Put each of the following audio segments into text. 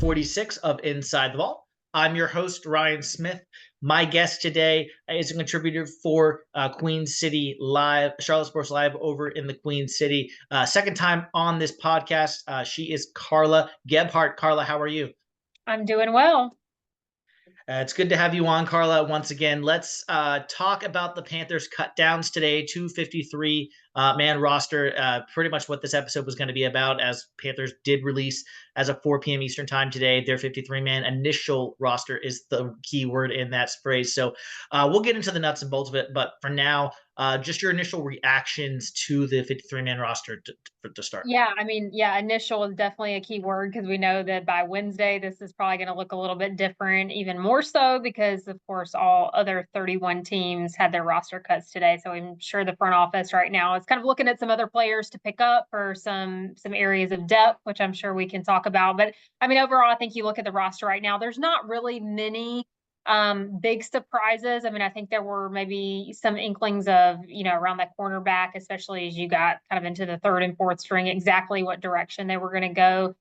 46 of Inside the Ball. I'm your host, Ryan Smith. My guest today is a contributor for Queen City Live, Charlotte Sports Live over in the Queen City. Second time on this podcast. She is Carla Gebhart. Carla, how are you? I'm doing well. It's good to have you on, Carla, once again. Let's talk about the Panthers cut downs today, 253 man roster. Pretty much what this episode was going to be about, as Panthers did release as of 4 p.m. Eastern time today. Their 53-man initial roster is the key word in that phrase. So we'll get into the nuts and bolts of it. But for now, just your initial reactions to the 53-man roster to start. Initial is definitely a key word because we know that by Wednesday, this is probably going to look a little bit different, even more so because, of course, all other 31 teams had their roster cuts today. So I'm sure the front office right now is kind of looking at some other players to pick up or some areas of depth, which I'm sure we can talk about. But overall, I think you look at the roster right now, there's not really many big surprises. I think there were maybe some inklings of, around that cornerback, especially as you got kind of into the third and fourth string, exactly what direction they were going to go.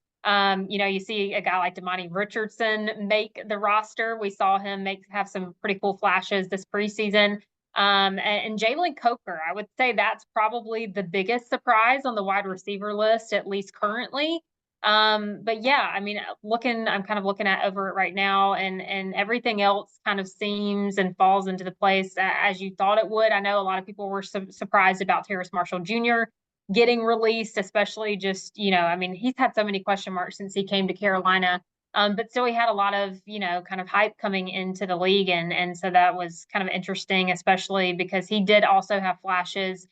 You see a guy like Damani Richardson make the roster. We saw him have some pretty cool flashes this preseason. And Jalen Coker, I would say that's probably the biggest surprise on the wide receiver list, at least currently. But yeah, I'm kind of looking at over it right now, and everything else kind of seems and falls into the place as you thought it would. I know a lot of people were surprised about Terrace Marshall Jr. getting released, especially just, he's had so many question marks since he came to Carolina. But still he had a lot of, kind of hype coming into the league. And so that was kind of interesting, especially because he did also have flashes,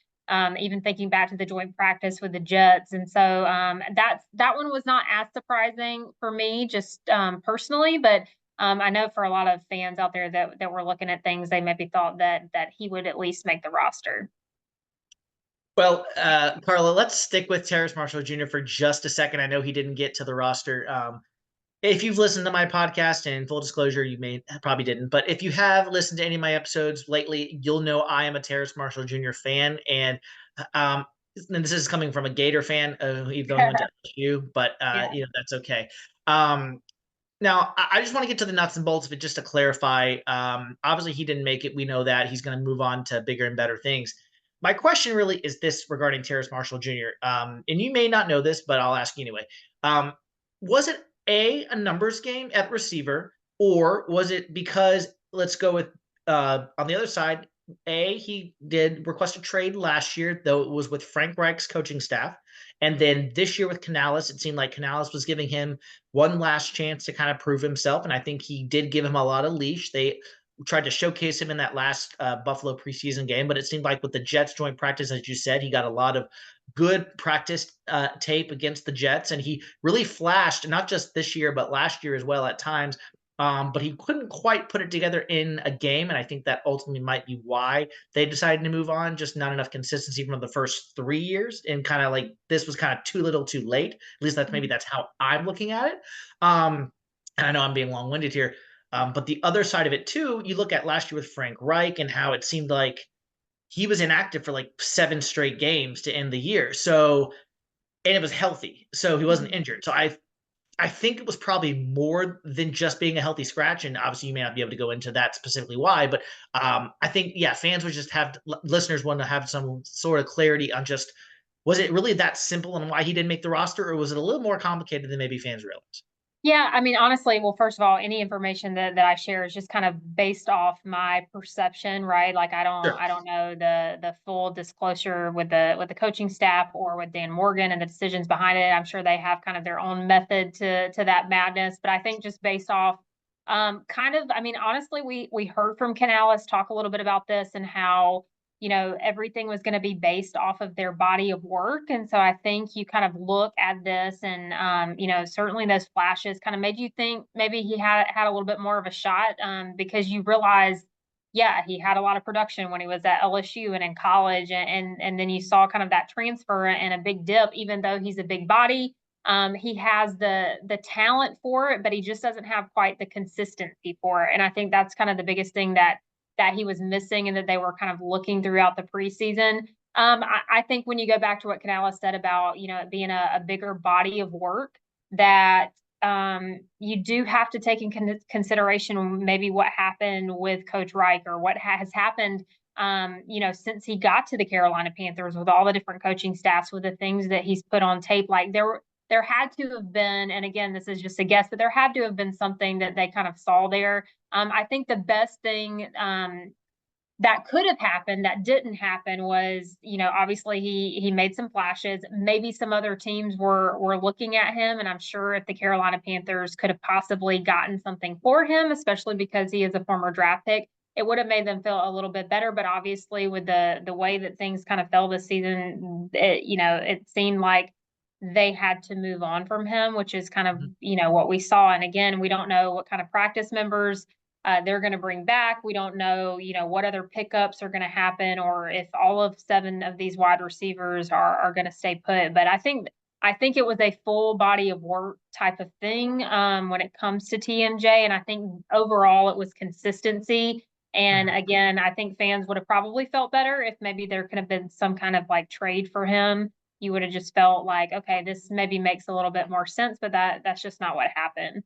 even thinking back to the joint practice with the Jets. And so that one was not as surprising for me, just personally, but I know for a lot of fans out there that were looking at things, they maybe thought that he would at least make the roster. Well, Carla, let's stick with Terrace Marshall Jr. for just a second. I know he didn't get to the roster. If you've listened to my podcast, and full disclosure, you probably didn't, but if you have listened to any of my episodes lately, you'll know I am a Terrace Marshall Jr. fan, and this is coming from a Gator fan, even though he went to LSU, but Yeah. that's okay. Now, I just want to get to the nuts and bolts of it just to clarify. Obviously, he didn't make it. We know that he's going to move on to bigger and better things. My question really is this regarding Terrace Marshall Jr. And you may not know this, but I'll ask you anyway. Was it a numbers game at receiver, or was it because, let's go with on the other side, he did request a trade last year, though it was with Frank Reich's coaching staff. And then this year with Canales, it seemed like Canales was giving him one last chance to kind of prove himself. And I think he did give him a lot of leash. They tried to showcase him in that last Buffalo preseason game, but it seemed like with the Jets joint practice, as you said, he got a lot of good practice tape against the Jets, and he really flashed, not just this year, but last year as well at times. But he couldn't quite put it together in a game, and I think that ultimately might be why they decided to move on. Just not enough consistency from the first 3 years, and kind of like this was kind of too little, too late. At least that's how I'm looking at it. And I know I'm being long-winded here, but the other side of it too, you look at last year with Frank Reich and how it seemed like he was inactive for like 7 straight games to end the year. So, and it was healthy, so he wasn't injured. So I think it was probably more than just being a healthy scratch. And obviously, you may not be able to go into that specifically why, but I think, yeah, fans would just listeners want to have some sort of clarity on just, was it really that simple and why he didn't make the roster, or was it a little more complicated than maybe fans realize? Yeah, honestly, well, first of all, any information that I share is just kind of based off my perception, right? Like Sure. I don't know the full disclosure with the coaching staff or with Dan Morgan and the decisions behind it. I'm sure they have kind of their own method to that madness, but I think just based off honestly, we heard from Canales talk a little bit about this and how everything was going to be based off of their body of work. And so I think you kind of look at this and, certainly those flashes kind of made you think maybe he had a little bit more of a shot, because you realize, yeah, he had a lot of production when he was at LSU and in college. And then you saw kind of that transfer and a big dip, even though he's a big body. He has the talent for it, but he just doesn't have quite the consistency for it. And I think that's kind of the biggest thing that he was missing and that they were kind of looking throughout the preseason. I think when you go back to what Canales said about, it being a bigger body of work, that you do have to take in consideration maybe what happened with Coach Reich or what has happened, since he got to the Carolina Panthers with all the different coaching staffs, with the things that he's put on tape. Like there had to have been, and again, this is just a guess, but there had to have been something that they kind of saw there. I think the best thing that could have happened that didn't happen was, obviously he made some flashes. Maybe some other teams were looking at him, and I'm sure if the Carolina Panthers could have possibly gotten something for him, especially because he is a former draft pick, it would have made them feel a little bit better. But obviously, with the way that things kind of fell this season, it seemed like they had to move on from him, which is kind of Mhm. what we saw. And again, we don't know what kind of practice members they're going to bring back. We don't know, what other pickups are going to happen, or if all of 7 of these wide receivers are going to stay put. But I think it was a full body of work type of thing when it comes to TMJ, and I think overall it was consistency. And Mhm. again, I think fans would have probably felt better if maybe there could have been some kind of like trade for him. You would have just felt like, okay, this maybe makes a little bit more sense, but that's just not what happened.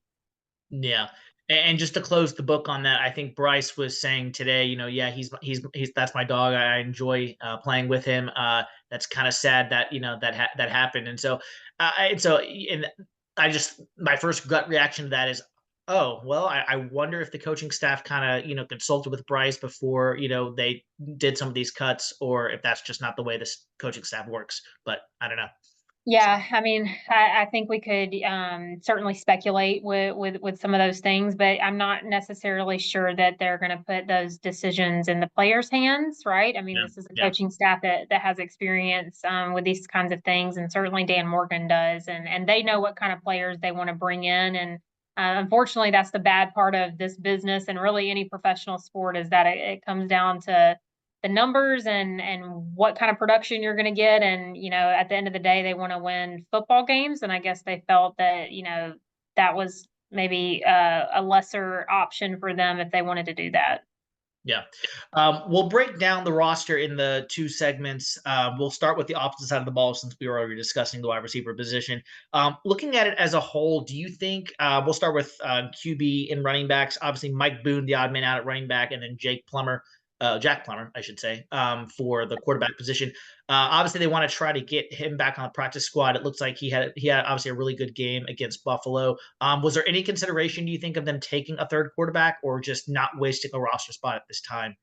Yeah. And just to close the book on that, I think Bryce was saying today, yeah, he's that's my dog. I enjoy playing with him. That's kind of sad that that happened, and so and I just my first gut reaction to that is, oh well, I wonder if the coaching staff kind of consulted with Bryce before they did some of these cuts, or if that's just not the way this coaching staff works. But I don't know. Yeah, I mean, I think we could certainly speculate with some of those things, but I'm not necessarily sure that they're going to put those decisions in the players' hands, right? I mean, Yeah, this is a yeah, coaching staff that has experience with these kinds of things, and certainly Dan Morgan does, and they know what kind of players they want to bring in. And unfortunately, that's the bad part of this business and really any professional sport, is that it comes down to the numbers and what kind of production you're going to get. And at the end of the day, they want to win football games, and I guess they felt that that was maybe a lesser option for them if they wanted to do that. yeah. We'll break down the roster in the 2 segments. We'll start with the opposite side of the ball since we were already discussing the wide receiver position. Looking at it as a whole, do you think we'll start with QB and running backs? Obviously, Mike Boone, the odd man out at running back, and then Jack Plummer, I should say, for the quarterback position. Obviously, they want to try to get him back on the practice squad. It looks like he had obviously a really good game against Buffalo. Was there any consideration, do you think, of them taking a third quarterback, or just not wasting a roster spot at this time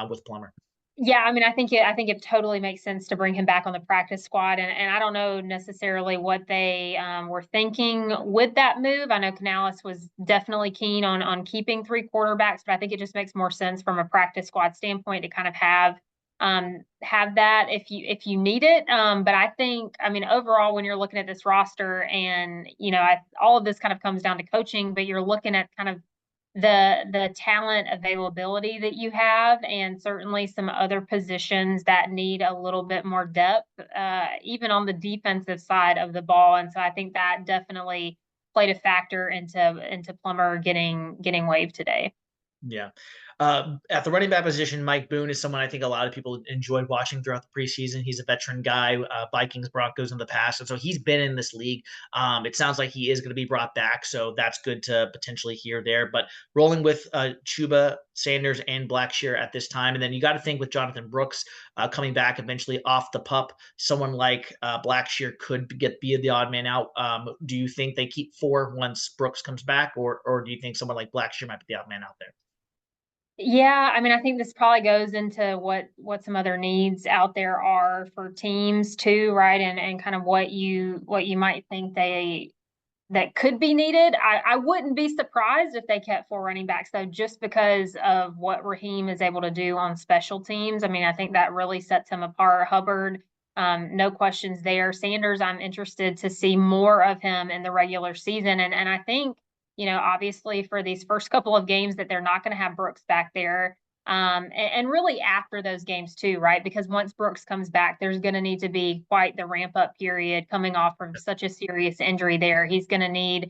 with Plummer? Yeah, I mean, I think it totally makes sense to bring him back on the practice squad, and I don't know necessarily what they were thinking with that move. I know Canales was definitely keen on keeping 3 quarterbacks, but I think it just makes more sense from a practice squad standpoint to kind of have that if you need it. But I think, I mean, overall, when you're looking at this roster, and all of this kind of comes down to coaching, but you're looking at kind of the talent availability that you have, and certainly some other positions that need a little bit more depth, even on the defensive side of the ball. And so I think that definitely played a factor into Plummer getting waived today. Yeah. At the running back position, Mike Boone is someone I think a lot of people enjoyed watching throughout the preseason. He's a veteran guy, Vikings, Broncos in the past, and so he's been in this league. It sounds like he is going to be brought back, so that's good to potentially hear there. But rolling with Chuba, Sanders, and Blackshear at this time, and then you got to think with Jonathan Brooks coming back eventually off the pup, someone like Blackshear could be the odd man out. Do you think they keep 4 once Brooks comes back, or do you think someone like Blackshear might be the odd man out there? Yeah, I mean, I think this probably goes into what some other needs out there are for teams too, right? And kind of what you might think that could be needed. I wouldn't be surprised if they kept 4 running backs though, just because of what Raheem is able to do on special teams. I mean, I think that really sets him apart. Hubbard, no questions there. Sanders, I'm interested to see more of him in the regular season. And I think, obviously for these first couple of games that they're not going to have Brooks back there. And really after those games too, right? Because once Brooks comes back, there's going to need to be quite the ramp up period coming off from such a serious injury there. He's going to need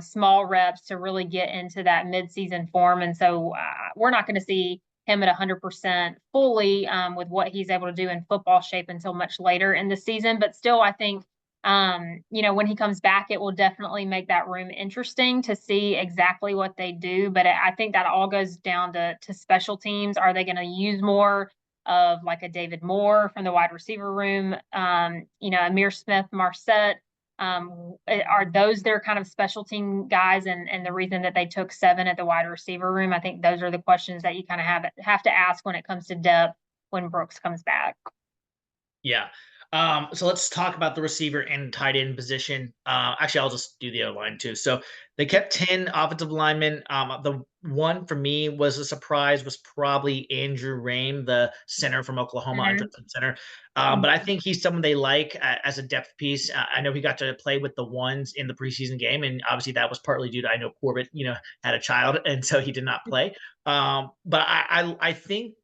small reps to really get into that midseason form. And so we're not going to see him at 100% fully with what he's able to do in football shape until much later in the season. But still, I think When he comes back, it will definitely make that room interesting to see exactly what they do. But I think that all goes down to special teams. Are they going to use more of like a David Moore from the wide receiver room? Amir Smith, Marset. Are those their kind of special team guys, and the reason that they took 7 at the wide receiver room? I think those are the questions that you kind of have to ask when it comes to depth when Brooks comes back. Yeah. So let's talk about the receiver and tight end position. Actually, I'll just do the other line too. So they kept 10 offensive linemen. The one for me was a surprise was probably Andrew Raim, the center from Oklahoma, Center. undrafted center. But I think he's someone they like as a depth piece. I know he got to play with the ones in the preseason game, and obviously that was partly due to I know Corbett, had a child, and so he did not play. But I think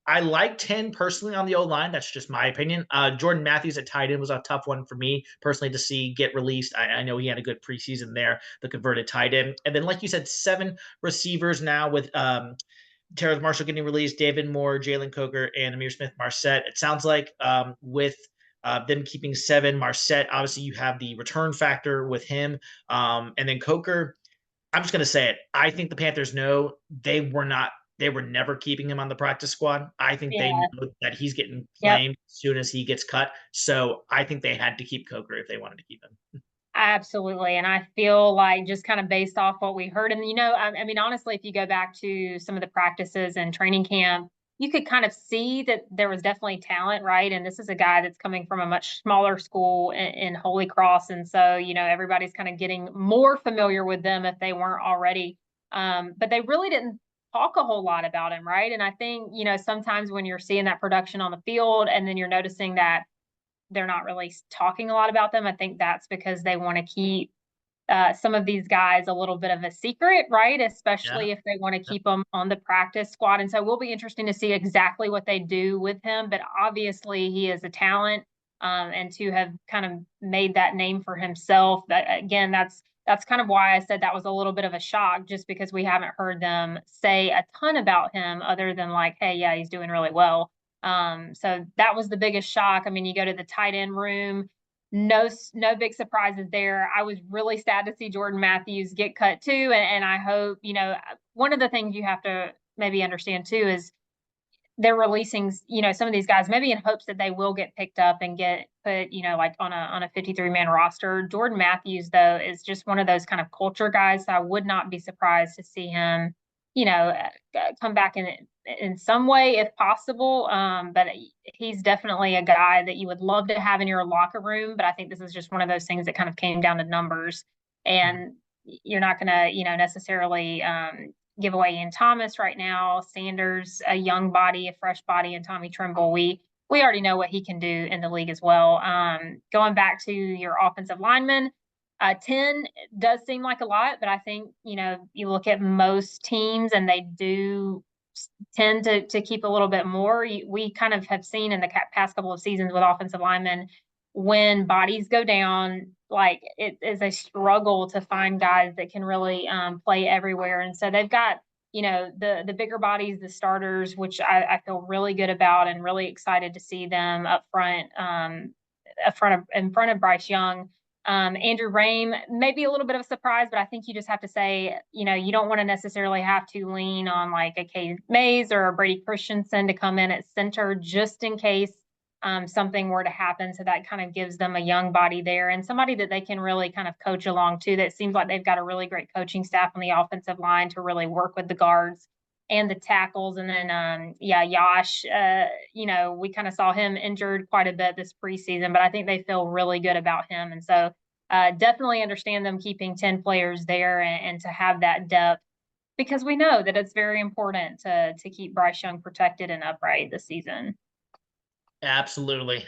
I like 10 personally on the O line. That's just my opinion. Jordan Matthews at tight end was a tough one for me personally to see get released. I know he had a good preseason there, the converted tight end. And then, like you said, 7 receivers now with Terrace Marshall getting released, David Moore, Jalen Coker, and Amir Smith Marset. It sounds like with them keeping 7, Marset, obviously you have the return factor with him. And then Coker, I'm just going to say it. I think the Panthers know they were never keeping him on the practice squad. I think they Yeah. know that he's getting Yep. claimed as soon as he gets cut. So I think they had to keep Coker if they wanted to keep him. Absolutely. And I feel like just kind of based off what we heard, and I mean, honestly, if you go back to some of the practices and training camp, you could kind of see that there was definitely talent, right? And this is a guy that's coming from a much smaller school in Holy Cross. And so, everybody's kind of getting more familiar with them if they weren't already. But they really didn't talk a whole lot about him, right? And I think, sometimes when you're seeing that production on the field and then you're noticing that they're not really talking a lot about them. I think that's because they want to keep some of these guys a little bit of a secret, right? Yeah. Especially if they want to keep them on the practice squad. And so it will be interesting to see exactly what they do with him. But obviously, he is a talent, and to have kind of made that name for himself. That again, that's kind of why I said that was a little bit of a shock, just because we haven't heard them say a ton about him, other than like, hey, yeah, he's doing really well. So that was the biggest shock. I mean, you go to the tight end room, no big surprises there. I was really sad to see Jordan Matthews get cut too, and I hope, one of the things you have to maybe understand too is they're releasing, some of these guys maybe in hopes that they will get picked up and get put, like on a 53-man roster. Jordan Matthews though is just one of those kind of culture guys. So I would not be surprised to see him, come back in some way if possible. But he's definitely a guy that you would love to have in your locker room. But I think this is just one of those things that kind of came down to numbers, Mhm. and you're not going to, necessarily give away Ian Thomas right now. Sanders, a young body, a fresh body, and Tommy Trimble. We already know what he can do in the league as well. Going back to your offensive linemen, 10 does seem like a lot, but I think, you look at most teams and they do tend to keep a little bit more. We kind of have seen in the past couple of seasons with offensive linemen, when bodies go down, like it is a struggle to find guys that can really play everywhere. And so they've got, the bigger bodies, the starters, which I feel really good about and really excited to see them up front, in front of Bryce Young. Andrew Raim, maybe a little bit of a surprise, but I think you just have to say, you don't want to necessarily have to lean on like a Cade Mays or a Brady Christensen to come in at center just in case something were to happen. So that kind of gives them a young body there and somebody that they can really kind of coach along to. That seems like they've got a really great coaching staff on the offensive line to really work with the guards and the tackles. And then, yeah, Yash, we kind of saw him injured quite a bit this preseason, but I think they feel really good about him. And so definitely understand them keeping 10 players there and to have that depth, because we know that it's very important to keep Bryce Young protected and upright this season. Absolutely.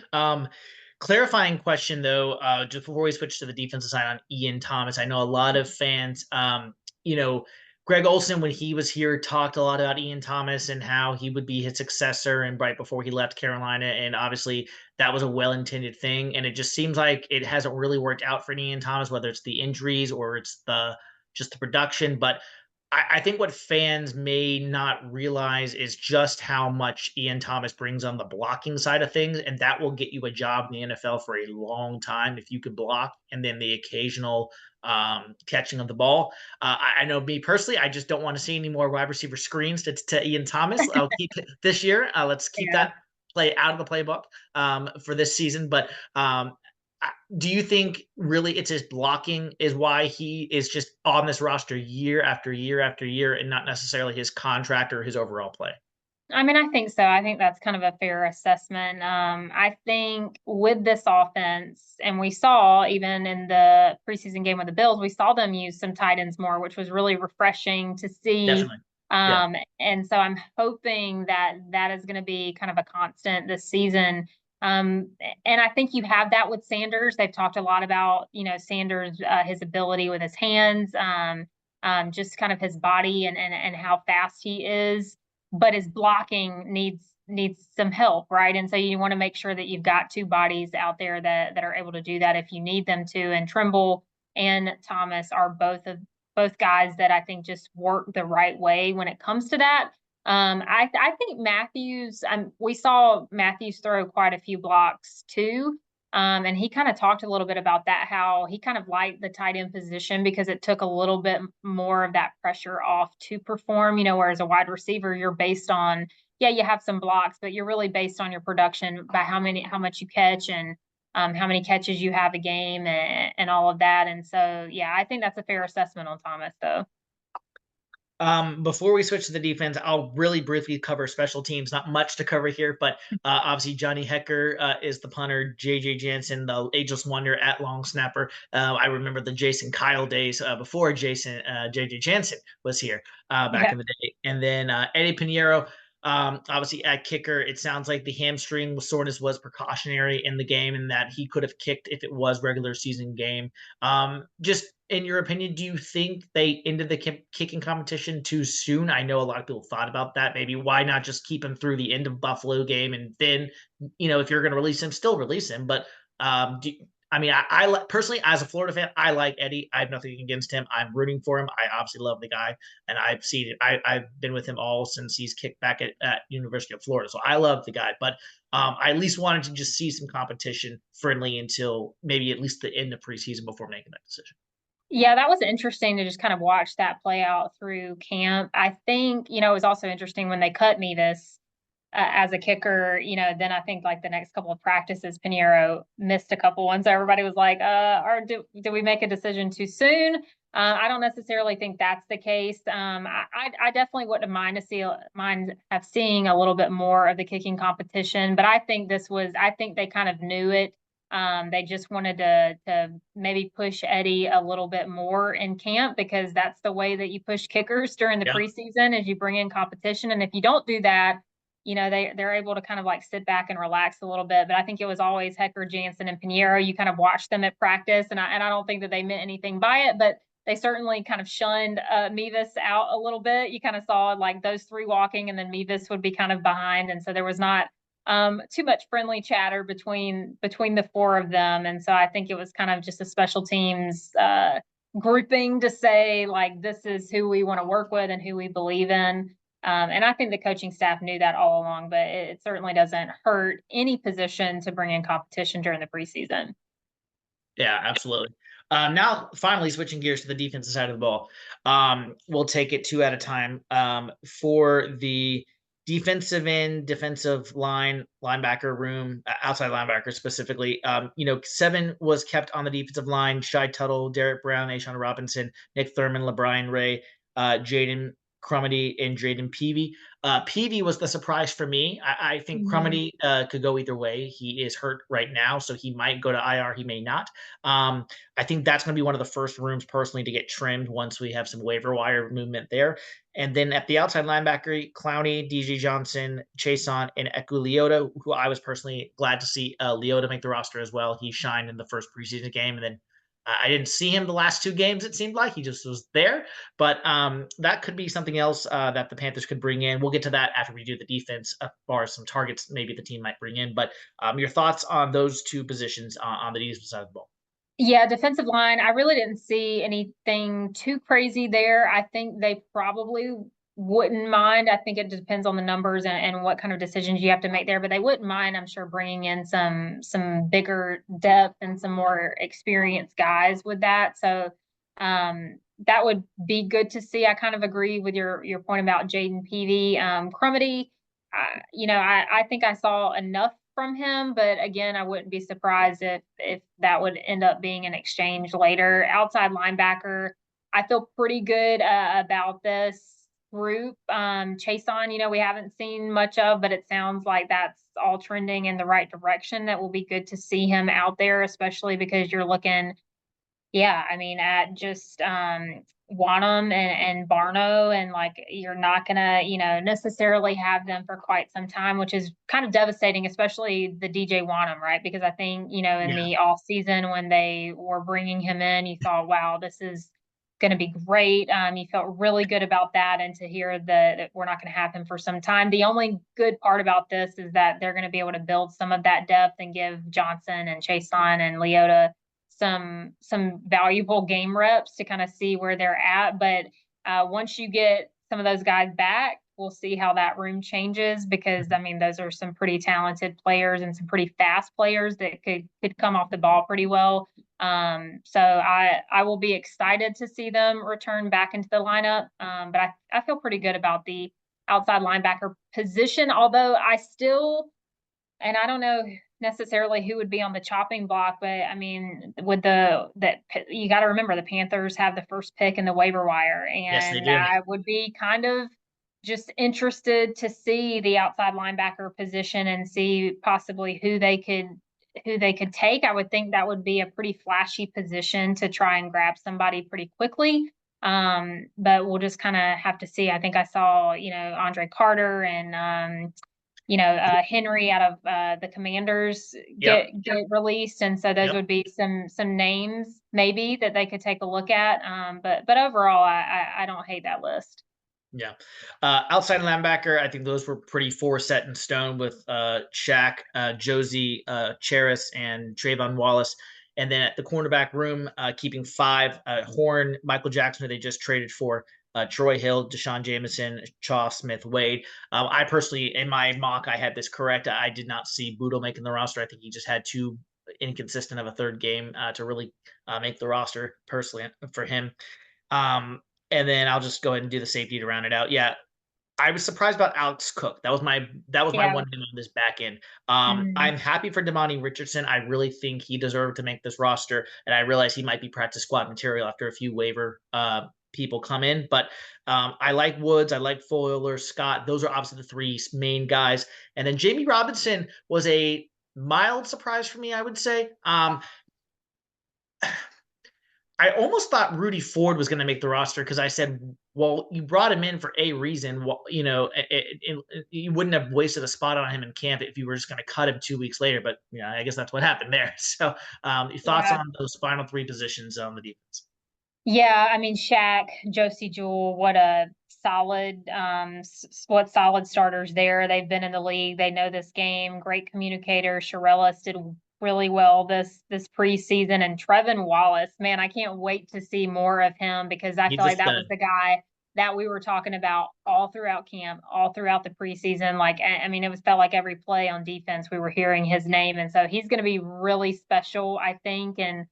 Clarifying question though, just before we switch to the defensive side on Ian Thomas, I know a lot of fans, you know, Greg Olson, when he was here, talked a lot about Ian Thomas and how he would be his successor and right before he left Carolina. And obviously that was a well-intended thing. And it just seems like it hasn't really worked out for Ian Thomas, whether it's the injuries or it's the just the production. But I think what fans may not realize is just how much Ian Thomas brings on the blocking side of things, and that will get you a job in the NFL for a long time if you could block, and then the occasional catching of the ball. I know me personally, I just don't want to see any more wide receiver screens to Ian Thomas. I'll keep it this year. Let's keep Yeah. that play out of the playbook for this season. But do you think really it's his blocking is why he is just on this roster year after year after year and not necessarily his contract or his overall play? I mean, I think so. I think that's kind of a fair assessment. I think with this offense, and we saw even in the preseason game with the Bills, we saw them use some tight ends more, which was really refreshing to see. Definitely. Yeah. And so I'm hoping that that is going to be kind of a constant this season. Um, and I think you have that with Sanders. They've talked a lot about, Sanders, his ability with his hands, just kind of his body and how fast he is, but his blocking needs some help, right? And so you want to make sure that you've got two bodies out there that are able to do that if you need them to. And Trimble and Thomas are both guys that I think just work the right way when it comes to that. I think Matthews. We saw Matthews throw quite a few blocks too. And he kind of talked a little bit about that, how he kind of liked the tight end position because it took a little bit more of that pressure off to perform, whereas a wide receiver, you're based on, yeah, you have some blocks, but you're really based on your production by how much you catch and how many catches you have a game and all of that. And so, yeah, I think that's a fair assessment on Thomas, though. Before we switch to the defense, I'll really briefly cover special teams. Not much to cover here, but obviously Johnny Hecker is the punter. JJ Jansen, the ageless wonder at long snapper. I remember the Jason Kyle days before JJ Jansen was here back Yeah. in the day, and then Eddie Pinheiro. Obviously at kicker, it sounds like the hamstring soreness was precautionary in the game, and that he could have kicked if it was regular season game. Just in your opinion, do you think they ended the kicking competition too soon? I know a lot of people thought about that. Maybe why not just keep him through the end of Buffalo game and then, if you're going to release him, still release him. But I mean, I personally, as a Florida fan, I like Eddie. I have nothing against him. I'm rooting for him. I obviously love the guy, and I've seen it. I've been with him all since he's kicked back at University of Florida. So I love the guy, but I at least wanted to just see some competition friendly until maybe at least the end of preseason before making that decision. Yeah, that was interesting to just kind of watch that play out through camp. I think, it was also interesting when they cut Mevis as a kicker, then I think like the next couple of practices, Pinheiro missed a couple ones. So everybody was like, or did we make a decision too soon? I don't necessarily think that's the case. I definitely wouldn't mind have seeing a little bit more of the kicking competition, but I think they kind of knew it. They just wanted to maybe push Eddie a little bit more in camp because that's the way that you push kickers during the Yeah. preseason is you bring in competition. And if you don't do that, they're able to kind of like sit back and relax a little bit. But I think it was always Hecker, Jansen, and Pinheiro. You kind of watched them at practice, and I don't think that they meant anything by it, but they certainly kind of shunned Mevis out a little bit. You kind of saw like those three walking, and then Mevis would be kind of behind, and so there was not too much friendly chatter between the four of them. And so I think it was kind of just a special teams grouping to say like this is who we want to work with and who we believe in. And I think the coaching staff knew that all along, but it certainly doesn't hurt any position to bring in competition during the preseason. Yeah, absolutely. Now, finally, switching gears to the defensive side of the ball, we'll take it two at a time. For the defensive end, defensive line, linebacker room, outside linebacker specifically, seven was kept on the defensive line: Shy Tuttle, Derek Brown, Ashawn Robinson, Nick Thurman, LeBrian Ray, Jaden Crumedy, and Jaden Peavy. Peavy was the surprise for me. I think Mhm. Crumedy could go either way. He is hurt right now, so he might go to IR. He may not. I think that's going to be one of the first rooms personally to get trimmed once we have some waiver wire movement there. And then at the outside linebacker, Clowney, DJ Johnson, Chason, and Eku Leota, who I was personally glad to see Leota make the roster as well. He shined in the first preseason game, and then I didn't see him the last two games. It seemed like he just was there, but that could be something else that the Panthers could bring in. We'll get to that after we do the defense, as far as some targets maybe the team might bring in. But your thoughts on those two positions on the defensive side of the ball? Yeah, defensive line, I really didn't see anything too crazy there. I think they probably wouldn't mind. I think it depends on the numbers and what kind of decisions you have to make there, but they wouldn't mind, I'm sure, bringing in some bigger depth and some more experienced guys with that. So that would be good to see. I kind of agree with your point about Jaden Peavy. Crumity, I think I saw enough from him, but again, I wouldn't be surprised if that would end up being an exchange later. Outside linebacker, I feel pretty good about this group. Chason, we haven't seen much of, but it sounds like that's all trending in the right direction. That will be good to see him out there, especially because you're looking, yeah, I mean, at just Wanham and Barno, and like you're not gonna, necessarily have them for quite some time, which is kind of devastating, especially the DJ Wanham, right? Because I think, in Yeah. the off season when they were bringing him in, you thought, wow, this is going to be great. You felt really good about that, and to hear that we're not going to have him for some time. The only good part about this is that they're going to be able to build some of that depth and give Johnson and Chason and Leota some valuable game reps to kind of see where they're at. But once you get some of those guys back, we'll see how that room changes, because I mean those are some pretty talented players and some pretty fast players that could come off the ball pretty well. So I will be excited to see them return back into the lineup. But I feel pretty good about the outside linebacker position, although I still, and I don't know necessarily who would be on the chopping block, but I mean, with that you got to remember the Panthers have the first pick in the waiver wire, Yes, they and do. I would be kind of just interested to see the outside linebacker position and see possibly who they could take. I would think that would be a pretty flashy position to try and grab somebody pretty quickly. But we'll just kind of have to see. I think I saw, Andre Carter and Henry out of the Commanders Yep. get released, and so those Yep. would be some names maybe that they could take a look at. But overall, I don't hate that list. Yeah. Outside linebacker, I think those were pretty four set in stone with Shaq, Josie, Charis, and Trayvon Wallace. And then at the cornerback room, keeping five, Horn, Michael Jackson, who they just traded for, Troy Hill, Deshaun Jameson, Chaw Smith, Wade. I personally, in my mock, I had this correct. I did not see Budo making the roster. I think he just had too inconsistent of a third game to really make the roster personally for him. Um, and then I'll just go ahead and do the safety to round it out. Yeah, I was surprised about Alex Cook. That was my Yeah. one name on this back end. Mhm. I'm happy for Damani Richardson. I really think he deserved to make this roster, and I realize he might be practice squad material after a few waiver people come in. But I like Woods, I like Fuller, Scott. Those are obviously the three main guys. And then Jamie Robinson was a mild surprise for me, I would say. I almost thought Rudy Ford was going to make the roster because I said, well, you brought him in for a reason. Well, you wouldn't have wasted a spot on him in camp if you were just going to cut him 2 weeks later. But yeah, I guess that's what happened there. So, your thoughts Yeah. on those final three positions on the defense? Yeah, I mean Shaq, Josie Jewell, what a solid what solid starters there. They've been in the league. They know this game. Great communicator. Shirellis did really well this preseason, and Trevin Wallace, man, I can't wait to see more of him, because I He's feel a like that was stud. the guy that we were talking about all throughout camp, all throughout the preseason. Like, I mean, it was felt like every play on defense we were hearing his name, and so he's going to be really special, I think. And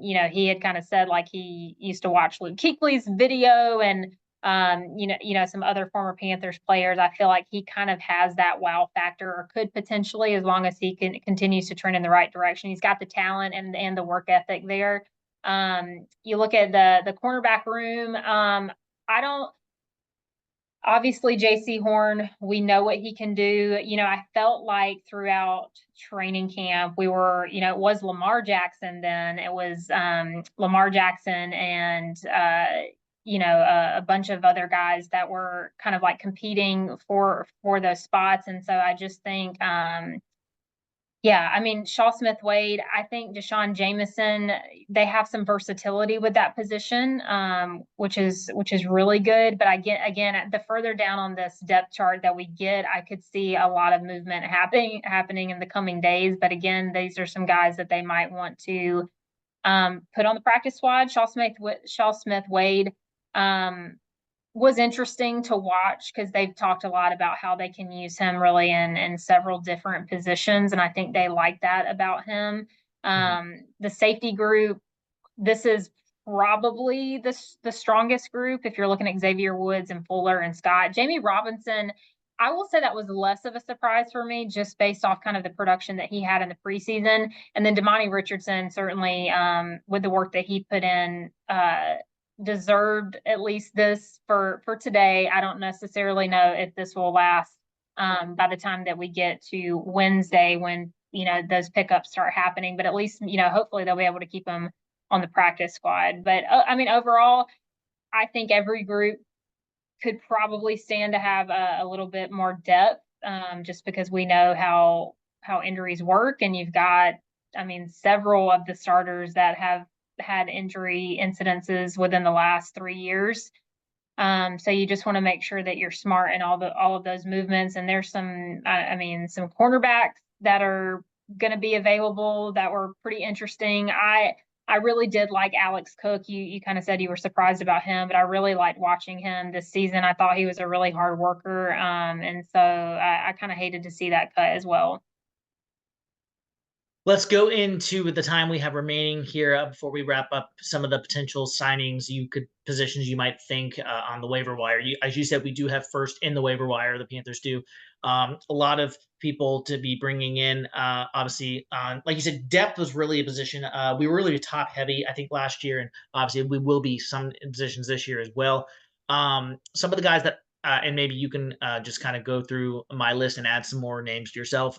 he had kind of said like he used to watch Luke Kuechly's video, and some other former Panthers players. I feel like he kind of has that wow factor, or could potentially, as long as he continues to trend in the right direction. He's got the talent and the work ethic there. You look at the cornerback room. I don't Obviously JC Horn, we know what he can do. I felt like throughout training camp, we were, it was Lamar Jackson then. It was Lamar Jackson and a bunch of other guys that were kind of like competing for those spots. And so I just think yeah, I mean, Shaw Smith Wade, I think Deshaun Jameson, they have some versatility with that position, which is really good. But I get, again, the further down on this depth chart that we get, I could see a lot of movement happening in the coming days. But again, these are some guys that they might want to put on the practice squad. Shaw Smith Wade was interesting to watch because they've talked a lot about how they can use him really in several different positions, and I think they like that about him. Mhm. The safety group, this is probably the strongest group if you're looking at Xavier Woods and Fuller and Scott. Jamie Robinson, I will say that was less of a surprise for me just based off kind of the production that he had in the preseason. And then Damani Richardson certainly with the work that he put in deserved at least this for today. I don't necessarily know if this will last by the time that we get to Wednesday when those pickups start happening, but at least hopefully they'll be able to keep them on the practice squad. But I mean, overall, I think every group could probably stand to have a little bit more depth, just because we know how injuries work, and you've got, I mean, several of the starters that have had injury incidences within the last 3 years. So you just want to make sure that you're smart in all of those movements. And there's some, I mean, some cornerbacks that are going to be available that were pretty interesting. I really did like Alex Cook. You kind of said you were surprised about him, but I really liked watching him this season. I thought he was a really hard worker, and so I kind of hated to see that cut as well. Let's go into the time we have remaining here before we wrap up some of the potential signings positions you might think on the waiver wire. As you said, we do have first in the waiver wire. The Panthers do. A lot of people to be bringing in. Obviously, like you said, depth was really a position. We were really top heavy, I think, last year, and obviously we will be some positions this year as well. Some of the guys that and maybe you can just kind of go through my list and add some more names to yourself.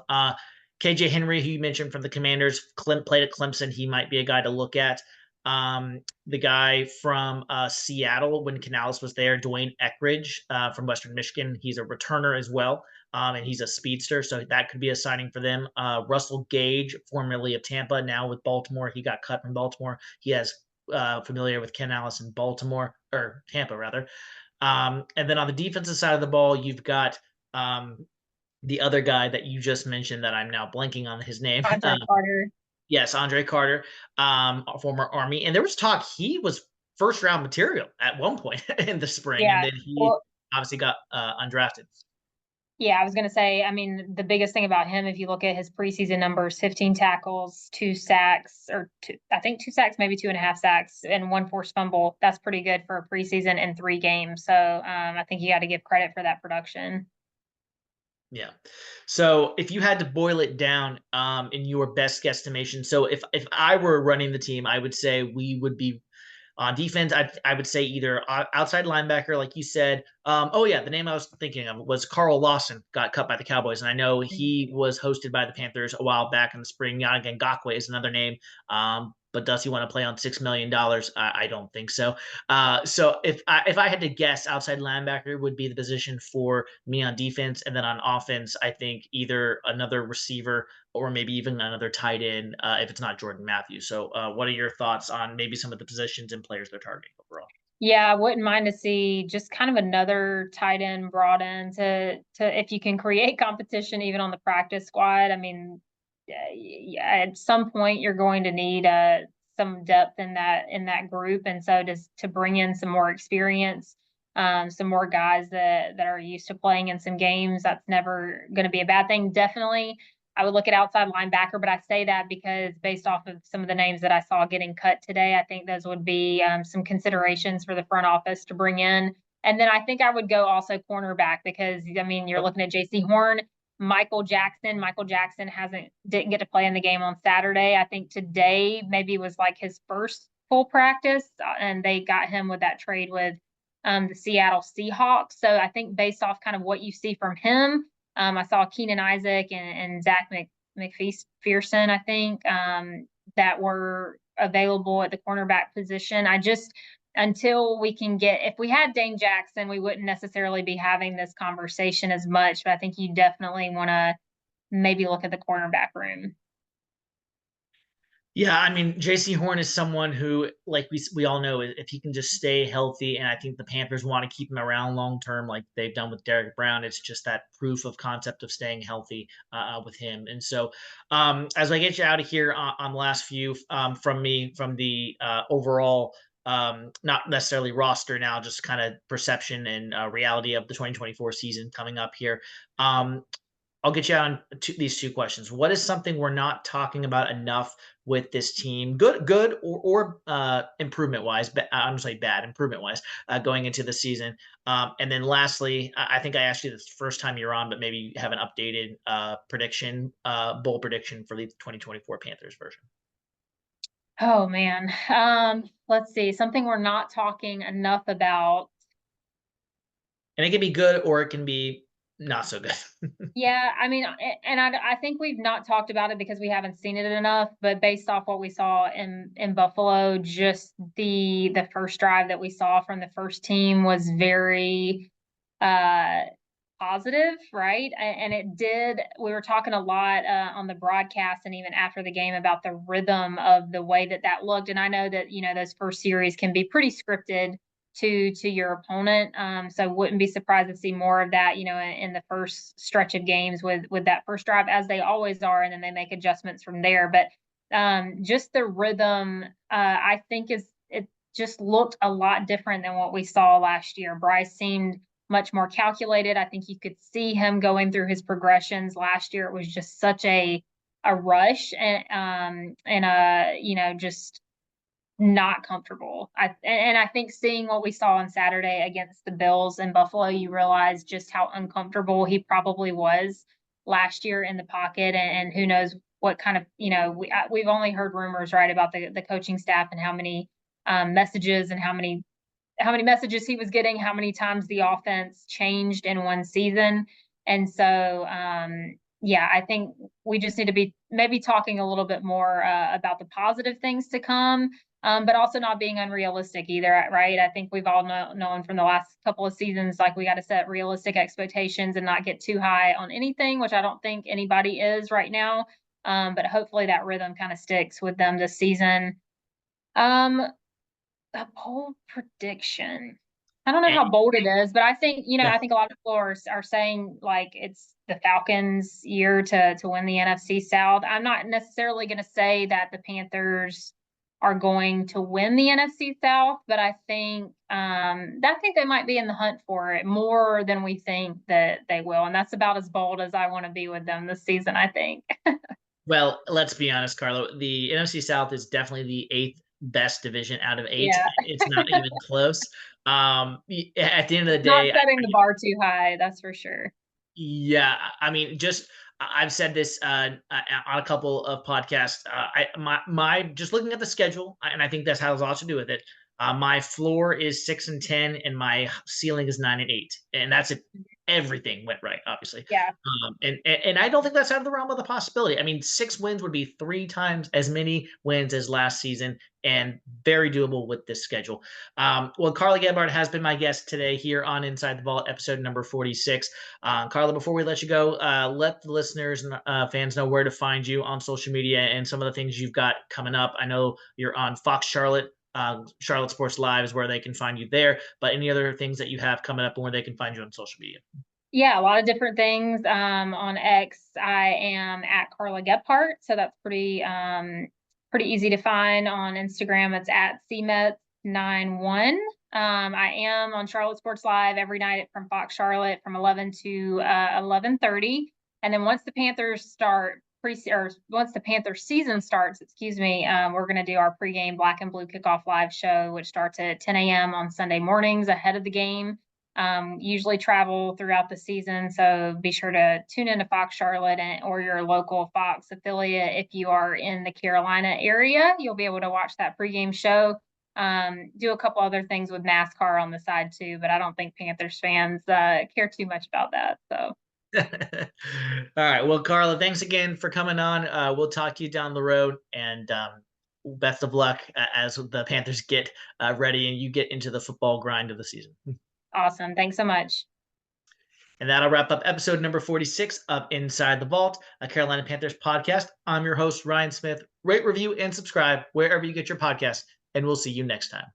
KJ Henry, who you mentioned from the Commanders, played at Clemson. He might be a guy to look at. The guy from Seattle when Canales was there, Dwayne Eckridge from Western Michigan. He's a returner as well, and he's a speedster, so that could be a signing for them. Russell Gage, formerly of Tampa, now with Baltimore. He got cut from Baltimore. He has familiar with Canales in Baltimore, or Tampa, rather. And then on the defensive side of the ball, you've got the other guy that you just mentioned that I'm now blanking on his name. Andre Carter. Yes, Andre Carter, a former Army. And there was talk he was first round material at one point in the spring, and Yeah. then he Well, obviously got undrafted. yeah, I was going to say, I mean, the biggest thing about him, if you look at his preseason numbers, 15 tackles, 2 sacks, or I think 2 sacks, maybe 2.5 sacks, and one forced fumble. That's pretty good for a preseason in 3 games. So I think you got to give credit for that production. Yeah. So if you had to boil it down in your best guesstimation, so if I were running the team, I would say we would be on defense. I would say either outside linebacker, like you said. Oh yeah, the name I was thinking of was Carl Lawson. Got cut by the Cowboys, and I know he was hosted by the Panthers a while back in the spring. Yannick Ngakoue is another name. But does he want to play on $6 million? I don't think so. So if I had to guess, outside linebacker would be the position for me on defense, and then on offense, I think either another receiver or maybe even another tight end if it's not Jordan Matthews. So, what are your thoughts on maybe some of the positions and players they're targeting overall? Yeah, I wouldn't mind to see just kind of another tight end brought in to if you can create competition even on the practice squad. I mean, at some point you're going to need some depth in that group, and so just to bring in some more experience, some more guys that are used to playing in some games, that's never going to be a bad thing. Definitely I would look at outside linebacker, but I say that because based off of some of the names that I saw getting cut today, I think those would be some considerations for the front office to bring in. And then I think I would go also cornerback because I mean you're looking at J.C. Horn, Michael Jackson. Michael Jackson didn't get to play in the game on Saturday. I think today maybe was like his first full practice, and they got him with that trade with the Seattle Seahawks. So I think based off kind of what you see from him, I saw Keenan Isaac and Zach McPherson, I think, that were available at the cornerback position. I just, until we can get, if we had Dane Jackson, we wouldn't necessarily be having this conversation as much, but I think you definitely want to maybe look at the cornerback room. Yeah, I mean, JC Horn is someone who, like we all know, if he can just stay healthy, and I think the Panthers want to keep him around long term, like they've done with Derek Brown. It's just that proof of concept of staying healthy with him. And so, as I get you out of here on the last few from me, from the overall, not necessarily roster now, just kind of perception and reality of the 2024 season coming up here. Um, I'll get you on these two questions. What is something we're not talking about enough with this team? Good, or improvement wise. But I'm just like bad improvement wise going into the season. And then lastly, I think I asked you this first time you're on, but maybe you have an updated prediction, bold prediction for the 2024 Panthers version. Oh man. Let's see. Something we're not talking enough about. And it can be good or it can be not so good. Yeah, I mean, and I think we've not talked about it because we haven't seen it enough, but based off what we saw in Buffalo, just the first drive that we saw from the first team was very uh positive, right? And it did. We were talking a lot on the broadcast and even after the game about the rhythm of the way that that looked. And I know that those first series can be pretty scripted to your opponent. So wouldn't be surprised to see more of that, in the first stretch of games with that first drive, as they always are, and then they make adjustments from there. But just the rhythm, I think is it just looked a lot different than what we saw last year. Bryce seemed much more calculated. I think you could see him going through his progressions. Last year it was just such a rush and just not comfortable. I think seeing what we saw on Saturday against the Bills in Buffalo, you realize just how uncomfortable he probably was last year in the pocket, and who knows what kind of we've only heard rumors, right, about the coaching staff and how many messages and how many messages he was getting, how many times the offense changed in one season. And so, yeah, I think we just need to be maybe talking a little bit more about the positive things to come, but also not being unrealistic either, right? I think we've all known from the last couple of seasons, like we got to set realistic expectations and not get too high on anything, which I don't think anybody is right now. But hopefully that rhythm kind of sticks with them this season. Um, a bold prediction. I don't know how And bold it is, but I think, I think a lot of people are saying like it's the Falcons' year to win the NFC South. I'm not necessarily going to say that the Panthers are going to win the NFC South, but I think they might be in the hunt for it more than we think that they will, and that's about as bold as I want to be with them this season, I think. Well, let's be honest, Carlo. The NFC South is definitely the eighth best division out of eight. Yeah, It's not even close. At the end of the not day, setting the bar too high, that's for sure. yeah, I mean, just I've said this on a couple of podcasts. My just looking at the schedule, and I think that has a lot to do with it. My floor is 6-10, and my ceiling is 9-8, and that's if everything went right, obviously. Yeah. And I don't think that's out of the realm of the possibility. I mean, 6 wins would be 3 times as many wins as last season, and very doable with this schedule. Well, Carla Gebhart has been my guest today here on Inside the Vault, episode number 46. Carla, before we let you go, let the listeners and fans know where to find you on social media and some of the things you've got coming up. I know you're on Fox Charlotte. Charlotte Sports Live is where they can find you there. But any other things that you have coming up and where they can find you on social media? Yeah, a lot of different things. On X, I am at Carla Gebhart, so that's pretty easy to find. On Instagram, it's at CMET91. I am on Charlotte Sports Live every night from Fox Charlotte from 11 to 11:30, and then once the Panthers start or once the Panthers season starts, excuse me, we're going to do our pregame Black and Blue Kickoff Live show, which starts at 10 a.m. on Sunday mornings ahead of the game. Usually travel throughout the season. So be sure to tune into Fox Charlotte or your local Fox affiliate. If you are in the Carolina area, you'll be able to watch that pregame show. Do a couple other things with NASCAR on the side too, but I don't think Panthers fans care too much about that. So All right. Well, Carla, thanks again for coming on. We'll talk to you down the road, and best of luck as the Panthers get ready and you get into the football grind of the season. awesome. Thanks so much. And that'll wrap up episode number 46 of Inside the Vault, a Carolina Panthers podcast. I'm your host, Ryan Smith. rate, review, and subscribe wherever you get your podcasts, and we'll see you next time.